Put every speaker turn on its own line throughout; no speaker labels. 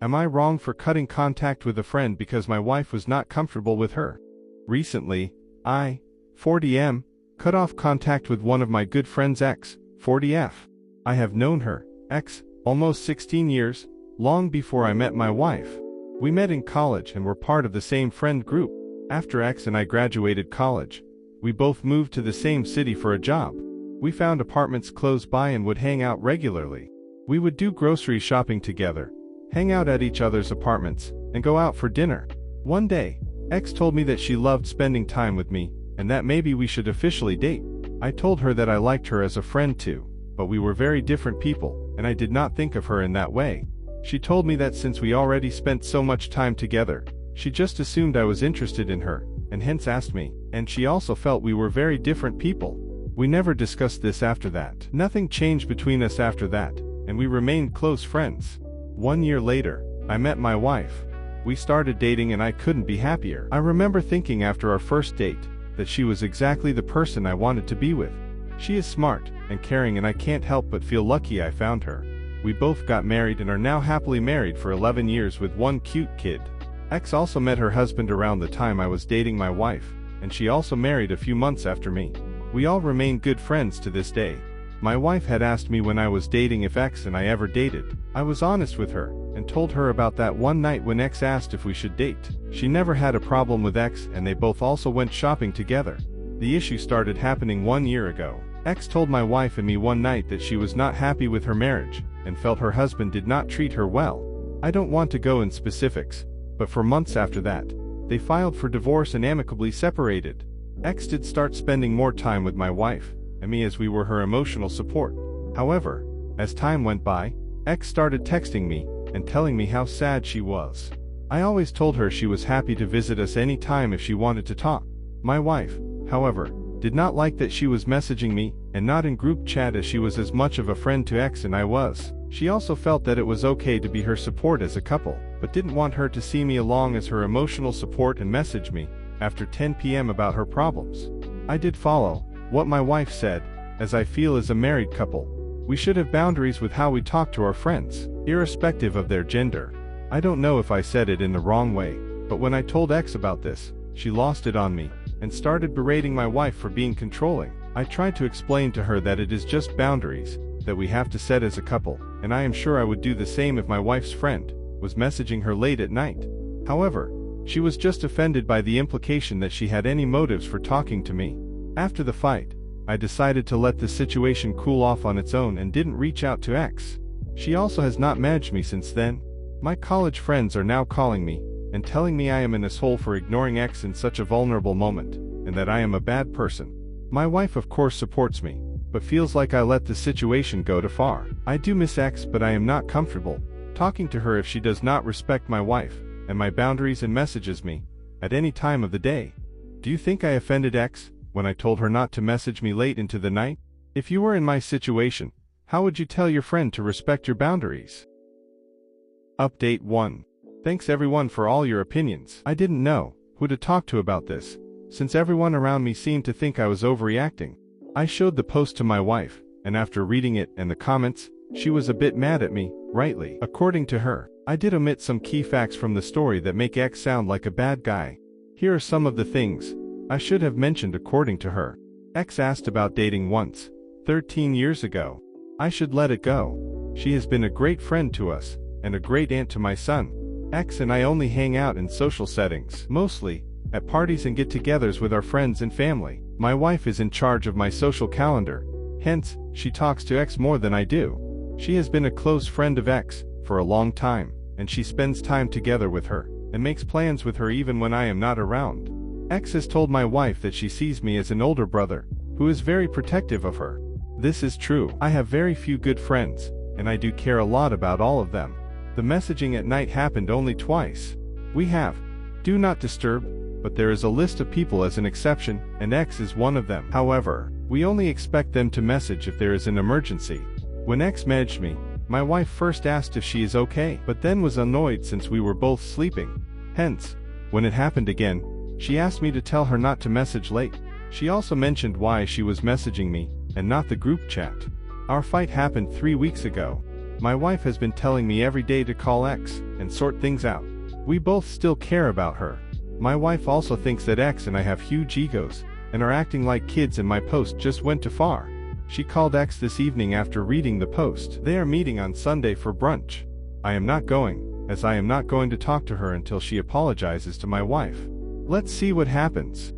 Am I wrong for cutting contact with a friend because my wife was not comfortable with her? Recently, I, 40M, cut off contact with one of my good friends X, 40F. I have known her, X, almost 16 years, long before I met my wife. We met in college and were part of the same friend group. After X and I graduated college, we both moved to the same city for a job. We found apartments close by and would hang out regularly. We would do grocery shopping together, hang out at each other's apartments, and go out for dinner. One day, X told me that she loved spending time with me, and that maybe we should officially date. I told her that I liked her as a friend too, but we were very different people, and I did not think of her in that way. She told me that since we already spent so much time together, she just assumed I was interested in her, and hence asked me, and she also felt we were very different people. We never discussed this after that. Nothing changed between us after that, and we remained close friends. 1 year later, I met my wife. We started dating and I couldn't be happier. I remember thinking after our first date, that she was exactly the person I wanted to be with. She is smart and caring and I can't help but feel lucky I found her. We both got married and are now happily married for 11 years with one cute kid. X also met her husband around the time I was dating my wife, and she also married a few months after me. We all remain good friends to this day. My wife had asked me when I was dating if X and I ever dated. I was honest with her, and told her about that one night when X asked if we should date. She never had a problem with X and they both also went shopping together. The issue started happening 1 year ago. X told my wife and me one night that she was not happy with her marriage, and felt her husband did not treat her well. I don't want to go in specifics, but for months after that, they filed for divorce and amicably separated. X did start spending more time with my wife and me as we were her emotional support. However, as time went by, X started texting me and telling me how sad she was. I always told her she was happy to visit us any time if she wanted to talk. My wife, however, did not like that she was messaging me and not in group chat as she was as much of a friend to X and I was. She also felt that it was okay to be her support as a couple, but didn't want her to see me along as her emotional support and message me after 10 p.m. about her problems. I did follow what my wife said, as I feel as a married couple, we should have boundaries with how we talk to our friends, irrespective of their gender. I don't know if I said it in the wrong way, but when I told X about this, she lost it on me and started berating my wife for being controlling. I tried to explain to her that it is just boundaries that we have to set as a couple, and I am sure I would do the same if my wife's friend was messaging her late at night. However, she was just offended by the implication that she had any motives for talking to me. After the fight, I decided to let the situation cool off on its own and didn't reach out to X. She also has not managed me since then. My college friends are now calling me and telling me I am an asshole for ignoring X in such a vulnerable moment, and that I am a bad person. My wife of course supports me, but feels like I let the situation go too far. I do miss X, but I am not comfortable talking to her if she does not respect my wife and my boundaries and messages me at any time of the day. Do you think I offended X when I told her not to message me late into the night? If you were in my situation, how would you tell your friend to respect your boundaries? Update 1. Thanks everyone for all your opinions. I didn't know who to talk to about this, since everyone around me seemed to think I was overreacting. I showed the post to my wife, and after reading it and the comments, she was a bit mad at me, rightly. According to her, I did omit some key facts from the story that make X sound like a bad guy. Here are some of the things I should have mentioned according to her. X asked about dating once, 13 years ago. I should let it go. She has been a great friend to us, and a great aunt to my son. X and I only hang out in social settings, mostly at parties and get-togethers with our friends and family. My wife is in charge of my social calendar, hence, she talks to X more than I do. She has been a close friend of X for a long time, and she spends time together with her, and makes plans with her even when I am not around. X has told my wife that she sees me as an older brother, who is very protective of her. This is true. I have very few good friends, and I do care a lot about all of them. The messaging at night happened only twice. We have do not disturb, but there is a list of people as an exception, and X is one of them. However, we only expect them to message if there is an emergency. When X messaged me, my wife first asked if she is okay, but then was annoyed since we were both sleeping. Hence, when it happened again, she asked me to tell her not to message late. She also mentioned why she was messaging me, and not the group chat. Our fight happened 3 weeks ago. My wife has been telling me every day to call X and sort things out. We both still care about her. My wife also thinks that X and I have huge egos and are acting like kids, and my post just went too far. She called X this evening after reading the post. They are meeting on Sunday for brunch. I am not going, as I am not going to talk to her until she apologizes to my wife. Let's see what happens.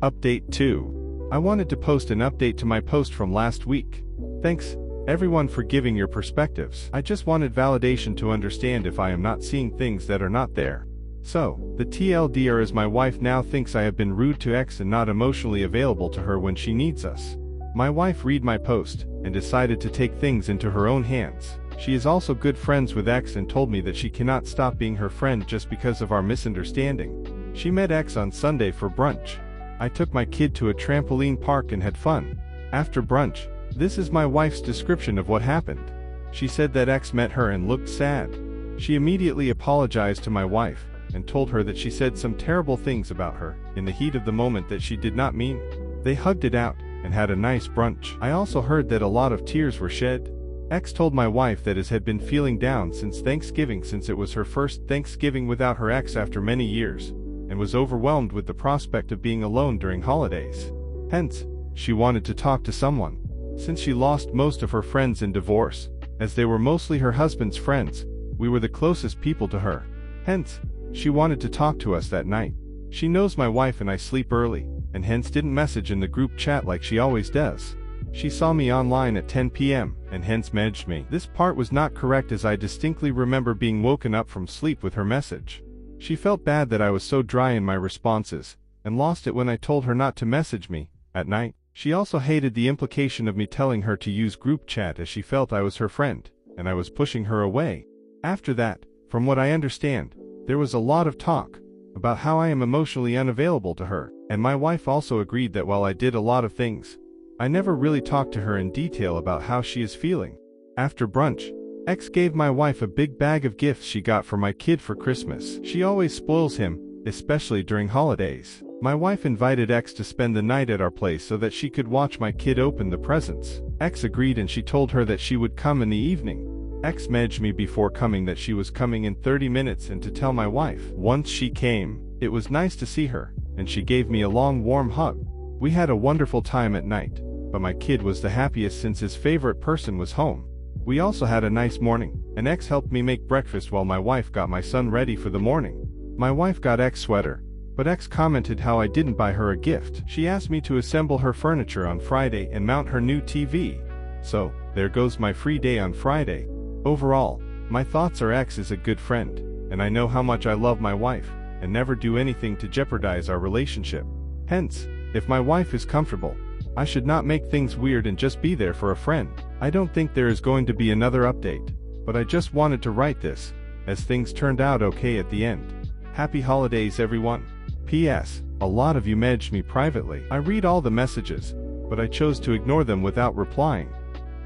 Update 2. I wanted to post an update to my post from last week. Thanks, everyone, for giving your perspectives. I just wanted validation to understand if I am not seeing things that are not there. So, the TLDR is my wife now thinks I have been rude to X and not emotionally available to her when she needs us. My wife read my post and decided to take things into her own hands. She is also good friends with X and told me that she cannot stop being her friend just because of our misunderstanding. She met X on Sunday for brunch. I took my kid to a trampoline park and had fun. After brunch, this is my wife's description of what happened. She said that X met her and looked sad. She immediately apologized to my wife and told her that she said some terrible things about her in the heat of the moment that she did not mean. They hugged it out and had a nice brunch. I also heard that a lot of tears were shed. X told my wife that X had been feeling down since Thanksgiving, since it was her first Thanksgiving without her ex after many years, and was overwhelmed with the prospect of being alone during holidays. Hence, she wanted to talk to someone. Since she lost most of her friends in divorce, as they were mostly her husband's friends, we were the closest people to her. Hence, she wanted to talk to us that night. She knows my wife and I sleep early, and hence didn't message in the group chat like she always does. She saw me online at 10 p.m. and hence messaged me. This part was not correct, as I distinctly remember being woken up from sleep with her message. She felt bad that I was so dry in my responses, and lost it when I told her not to message me at night. She also hated the implication of me telling her to use group chat, as she felt I was her friend, and I was pushing her away. After that, from what I understand, there was a lot of talk about how I am emotionally unavailable to her, and my wife also agreed that while I did a lot of things, I never really talked to her in detail about how she is feeling. After brunch, X gave my wife a big bag of gifts she got for my kid for Christmas. She always spoils him, especially during holidays. My wife invited X to spend the night at our place so that she could watch my kid open the presents. X agreed, and she told her that she would come in the evening. X messaged me before coming that she was coming in 30 minutes and to tell my wife. Once she came, it was nice to see her, and she gave me a long warm hug. We had a wonderful time at night, but my kid was the happiest since his favorite person was home. We also had a nice morning, and X helped me make breakfast while my wife got my son ready for the morning. My wife got X sweater, but X commented how I didn't buy her a gift. She asked me to assemble her furniture on Friday and mount her new TV. So, there goes my free day on Friday. Overall, my thoughts are X is a good friend, and I know how much I love my wife, and never do anything to jeopardize our relationship. Hence, if my wife is comfortable, I should not make things weird and just be there for a friend. I don't think there is going to be another update, but I just wanted to write this, as things turned out okay at the end. Happy holidays, everyone. P.S. A lot of you messaged me privately. I read all the messages, but I chose to ignore them without replying.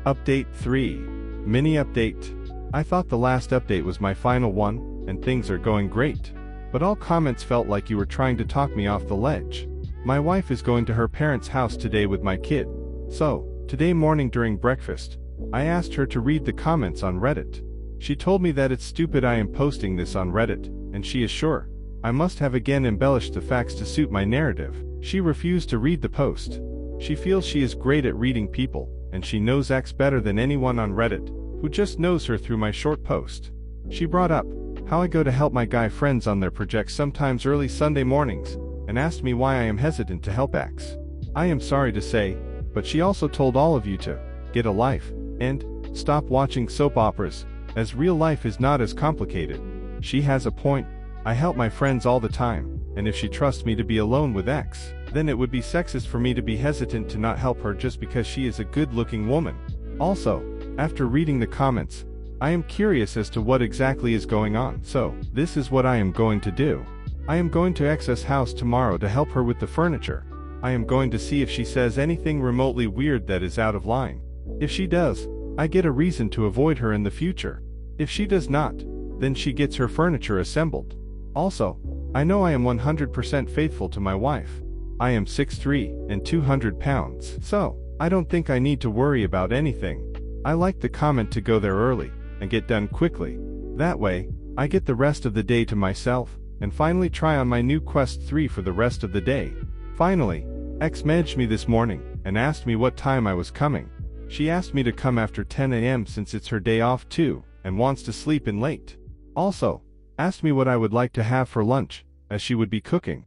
Update 3. Mini update. I thought the last update was my final one, and things are going great. But all comments felt like you were trying to talk me off the ledge. My wife is going to her parents' house today with my kid. So, today morning during breakfast, I asked her to read the comments on Reddit. She told me that it's stupid I am posting this on Reddit, and she is sure I must have again embellished the facts to suit my narrative. She refused to read the post. She feels she is great at reading people, and she knows X better than anyone on Reddit, who just knows her through my short post. She brought up how I go to help my guy friends on their projects sometimes early Sunday mornings, and asked me why I am hesitant to help X. I am sorry to say, but she also told all of you to get a life and stop watching soap operas, as real life is not as complicated. She has a point. I help my friends all the time, and if she trusts me to be alone with X, then it would be sexist for me to be hesitant to not help her just because she is a good-looking woman. Also, after reading the comments, I am curious as to what exactly is going on. So, this is what I am going to do. I am going to X's house tomorrow to help her with the furniture. I am going to see if she says anything remotely weird that is out of line. If she does, I get a reason to avoid her in the future. If she does not, then she gets her furniture assembled. Also, I know I am 100% faithful to my wife. I am 6'3" and 200 pounds, so I don't think I need to worry about anything. I like the comment to go there early and get done quickly. That way, I get the rest of the day to myself and finally try on my new Quest 3 for the rest of the day. Finally, X messaged me this morning and asked me what time I was coming. She asked me to come after 10 a.m. since it's her day off too and wants to sleep in late. Also, asked me what I would like to have for lunch, as she would be cooking.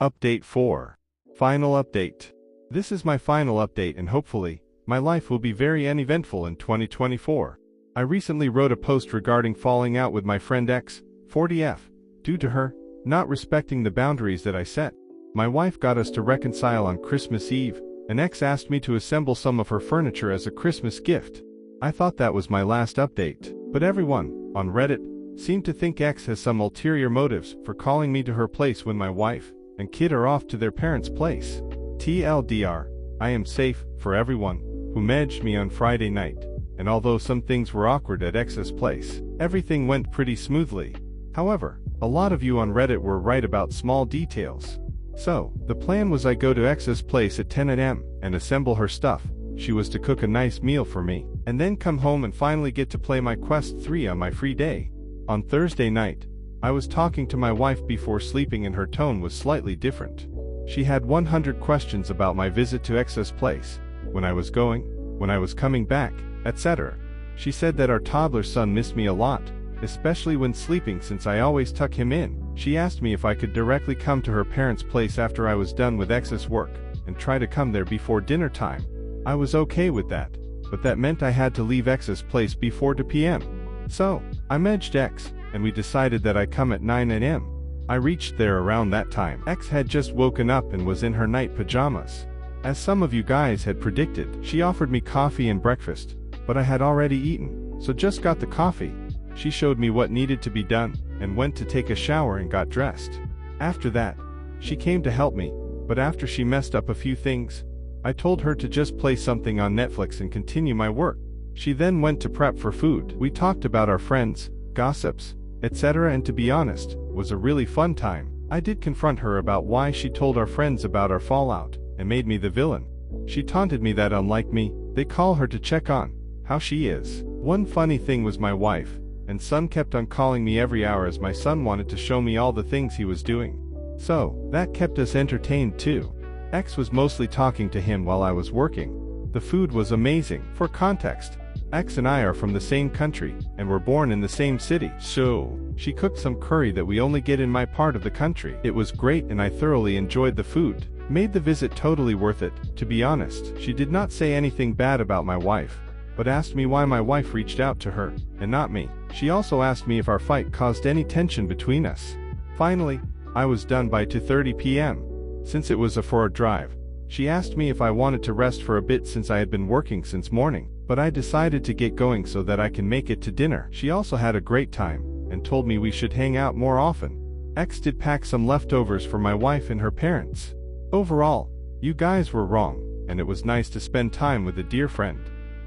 Update 4. Final update. This is my final update and hopefully, my life will be very uneventful in 2024. I recently wrote a post regarding falling out with my friend X, 40F, due to her not respecting the boundaries that I set. My wife got us to reconcile on Christmas Eve, and X asked me to assemble some of her furniture as a Christmas gift. I thought that was my last update, but everyone, on Reddit, seemed to think X has some ulterior motives for calling me to her place when my wife and kid are off to their parents' place. TLDR, I am safe for everyone who messaged me on Friday night, and although some things were awkward at X's place, everything went pretty smoothly. However, a lot of you on Reddit were right about small details. So, the plan was I go to X's place at 10 a.m. and assemble her stuff. She was to cook a nice meal for me, and then come home and finally get to play my Quest 3 on my free day. On Thursday night, I was talking to my wife before sleeping and her tone was slightly different. She had 100 questions about my visit to X's place, when I was going, when I was coming back, etc. She said that our toddler son missed me a lot, especially when sleeping since I always tuck him in. She asked me if I could directly come to her parents' place after I was done with X's work, and try to come there before dinner time. I was okay with that, but that meant I had to leave X's place before 2 p.m. So, I messaged X, and we decided that I come at 9 a.m. I reached there around that time. X had just woken up and was in her night pajamas. As some of you guys had predicted, she offered me coffee and breakfast, but I had already eaten, so just got the coffee. She showed me what needed to be done, and went to take a shower and got dressed. After that, she came to help me, but after she messed up a few things, I told her to just play something on Netflix and continue my work. She then went to prep for food. We talked about our friends, gossips, etc. and to be honest, was a really fun time. I did confront her about why she told our friends about our fallout, and made me the villain. She taunted me that unlike me, they call her to check on how she is. One funny thing was my wife and son kept on calling me every hour as my son wanted to show me all the things he was doing. So, that kept us entertained too. X was mostly talking to him while I was working. The food was amazing. For context, X and I are from the same country, and were born in the same city. So, she cooked some curry that we only get in my part of the country. It was great and I thoroughly enjoyed the food. Made the visit totally worth it, to be honest. She did not say anything bad about my wife, but asked me why my wife reached out to her, and not me. She also asked me if our fight caused any tension between us. Finally, I was done by 2:30 p.m. Since it was a 4-hour drive, she asked me if I wanted to rest for a bit since I had been working since morning, but I decided to get going so that I can make it to dinner. She also had a great time, and told me we should hang out more often. X did pack some leftovers for my wife and her parents. Overall, you guys were wrong, and it was nice to spend time with a dear friend.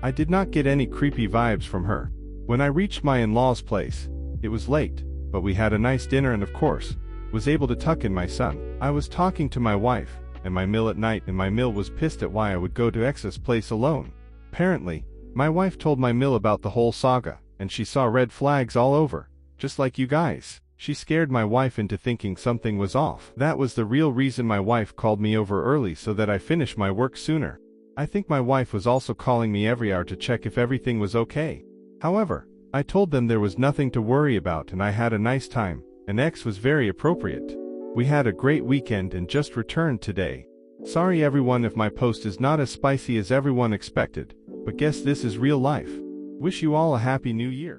I did not get any creepy vibes from her. When I reached my in-laws' place, it was late, but we had a nice dinner and of course, was able to tuck in my son. I was talking to my wife, and my mill at night, and my mill was pissed at why I would go to X's place alone. Apparently, my wife told my mill about the whole saga, and she saw red flags all over, just like you guys. She scared my wife into thinking something was off. That was the real reason my wife called me over early so that I finish my work sooner. I think my wife was also calling me every hour to check if everything was okay. However, I told them there was nothing to worry about and I had a nice time, and X was very appropriate. We had a great weekend and just returned today. Sorry everyone if my post is not as spicy as everyone expected, but guess this is real life. Wish you all a happy new year.